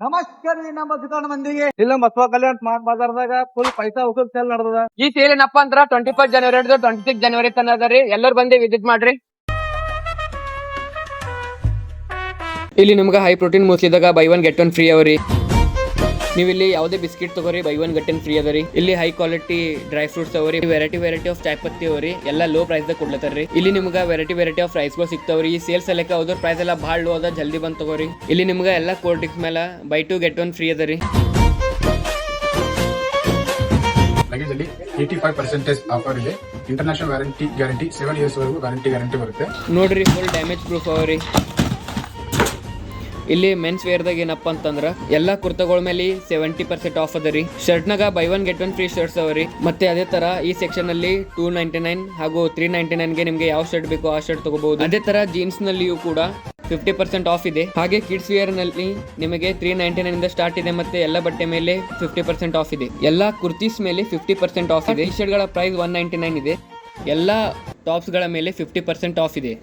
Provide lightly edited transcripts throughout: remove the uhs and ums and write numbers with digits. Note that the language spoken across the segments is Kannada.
ನಮಸ್ಕಾರ ರೀ ನಮ್ಮ ದುಕಾನ್ ಮಂದಿಗೆ. ಇಲ್ಲ ಬಸವ ಕಲ್ಯಾಣ ಸ್ಮಾರ್ಟ್ ಬಾಜಾರ್ದಾಗ ಫುಲ್ ಪೈಸಾ ಉಕಲ್ ಸೇಲ್ ನಡೆದದ. ಈ ಸೇಲ್ ಏನಪ್ಪಾ ಅಂದ್ರ 25 ಜನವರಿ 26 ಜನವರಿ ತನ ಅದ ರೀ. ಎಲ್ಲರೂ ಬಂದು ವಿಸಿಟ್ ಮಾಡ್ರಿ. ಇಲ್ಲಿ ನಿಮ್ಗೆ ಹೈ ಪ್ರೋಟೀನ್ ಮೂಸ್ಲಿದಾಗ buy one get one free ಅವರಿ. ನೀವು ಇಲ್ಲಿ ಯಾವುದೇ ಬಿಸ್ಕಿಟ್ ತಗೋರಿ buy one get one free ಅದ ರೀ. ಇಲ್ಲಿ ಹೈ ಕ್ವಾಲಿಟಿ ಡ್ರೈ ಫ್ರೂಟ್ಸ್ ಅವರಿ, ವೆರೈಟಿ ಆಫ್ ಚಾಯ್ ಪತ್ತಿ ಅವರಿ, ಎಲ್ಲ ಲೋ ಪ್ರೈಸ್ ದಾಗ ಕೊಡ್ಲತ್ತಾರ್ರಿ. ಇಲ್ಲಿ ನಿಮ್ಗೆ ವೆರೈಟಿ ಆಫ್ ರೈಸ್ ಗಳು ಸಿಗ್ತಾವ್ರಿ. ಈ ಸೇಲ್ಸ್ ಎಲ್ಲ ಅದ್ರ ಪ್ರೈಸ್ ಎಲ್ಲ ಭಾಳ ಲೋ ಅದ, ಜಲ್ದಿ ಬಂದ್ ತಗೋರಿ. ಇಲ್ಲಿ ನಿಮ್ಗೆ ಎಲ್ಲ ಕೋಲ್ಡ್ ಡ್ರಿಂಕ್ಸ್ ಮೇಲೆ by two get one free ಅದ ರೀ. ಲಗೇಜ್ ಅಲ್ಲಿ 85% ಆಫರ್ ಇದೆ. ಇಂಟರ್ನ್ಯಾಷನಲ್ ವಾರಂಟಿ ಗ್ಯಾರಂಟಿ 7 ಇಯರ್ಸ್ ವರೆಗೂ ಗ್ಯಾರಂಟಿ ಬರುತ್ತೆ. ನೋಡ್ರಿ ಫುಲ್ ಡ್ಯಾಮೇಜ್ ಪ್ರೂಫ್ ಅವರಿ. ಇಲ್ಲಿ ಮೆನ್ಸ್ ವೇರ್ದಾಗ ಏನಪ್ಪ ಅಂತಂದ್ರ ಎಲ್ಲಾ ಕುರ್ತಾಗಳ ಮೇಲೆ 70% ಆಫ್ ಅದ ರೀ. ಶರ್ಟ್ನಾಗ buy one get one free shirts ಅವರಿ. ಮತ್ತೆ ಅದೇ ತರ ಈ ಸೆಕ್ಷನ್ ಅಲ್ಲಿ 299 ಹಾಗೂ 399 ಗೆ ನಿಮ್ಗೆ ಯಾವ ಶರ್ಟ್ ಬೇಕೋ ಆ ಶರ್ಟ್ ತಗೋಬಹುದು. ಅದೇ ತರ ಜೀನ್ಸ್ ನಲ್ಲಿಯೂ ಕೂಡ 50% ಆಫ್ ಇದೆ. ಹಾಗೆ ಕಿಡ್ಸ್ ವೇರ್ ನಲ್ಲಿ ನಿಮಗೆ 399 ಇಂದ ಸ್ಟಾರ್ಟ್ ಇದೆ. ಮತ್ತೆ ಎಲ್ಲ ಬಟ್ಟೆ ಮೇಲೆ 50% ಆಫ್ ಇದೆ. ಎಲ್ಲಾ ಕುರ್ತೀಸ್ ಮೇಲೆ 50% ಆಫ್ ಇದೆ. ಟಿ ಶರ್ಟ್ ಗಳ ಪ್ರೈಸ್ 199 ಇದೆ. ಎಲ್ಲಾ ಟಾಪ್ಸ್ ಗಳ ಮೇಲೆ 50% ಆಫ್ ಇದೆ.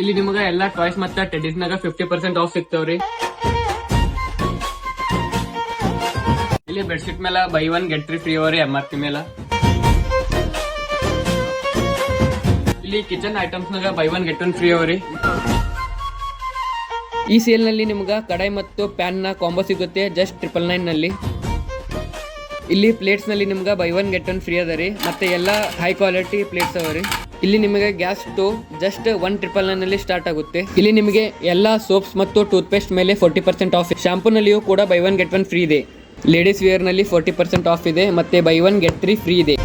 ಇಲ್ಲಿ ನಿಮ್ಗೆ ಎಲ್ಲಾ ಟಾಯ್ಸ್ ಮತ್ತೆ ಟೆಡೀಸ್ ನಾಗ 50% ಆಫ್ ಸಿಗ್ತಾವ್ರಿ. ಇಲ್ಲಿ ಬೆಡ್ಶೀಟ್ ಮೇಲೆ ಬೈ ಒನ್ ಗೆಟ್ ಫ್ರೀ ಅವರಿ MRP ಮೇಲೆ. ಇಲ್ಲಿ ಕಿಚನ್ ಐಟಮ್ಸ್ ನಾಗ by one get one free ಅವರಿ. ಈ ಸೇಲ್ ನಲ್ಲಿ ನಿಮ್ಗೆ ಕಡಾಯಿ ಮತ್ತು ಪ್ಯಾನ್ ನ ಕಾಂಬೋ ಸಿಗುತ್ತೆ ಜಸ್ಟ್ 999 ನಲ್ಲಿ. ಇಲ್ಲಿ ಪ್ಲೇಟ್ಸ್ ನಲ್ಲಿ ನಿಮ್ಗೆ by one get one free ಅದ ರೀ. ಮತ್ತೆ ಎಲ್ಲಾ ಹೈ ಕ್ವಾಲಿಟಿ ಪ್ಲೇಟ್ಸ್ ಅವ ರೀ. ಇಲ್ಲಿ ನಿಮಗೆ ಗ್ಯಾಸ್ ಸ್ಟೋವ್ ಜಸ್ಟ್ 199 ನಲ್ಲಿ ಸ್ಟಾರ್ಟ್ ಆಗುತ್ತೆ. ಇಲ್ಲಿ ನಿಮಗೆ ಎಲ್ಲಾ ಸೋಪ್ಸ್ ಮತ್ತು ಟೂತ್ ಪೇಸ್ಟ್ ಮೇಲೆ 40% ಆಫ್. ಶಾಂಪೂ ನಲ್ಲಿಯೂ ಕೂಡ by one get one free ಇದೆ. ಲೇಡೀಸ್ ವೇರ್ ನಲ್ಲಿ 40% ಆಫ್ ಇದೆ. ಮತ್ತೆ ಬೈ ಒನ್ ಗೆಟ್ 3 ಫ್ರೀ ಇದೆ.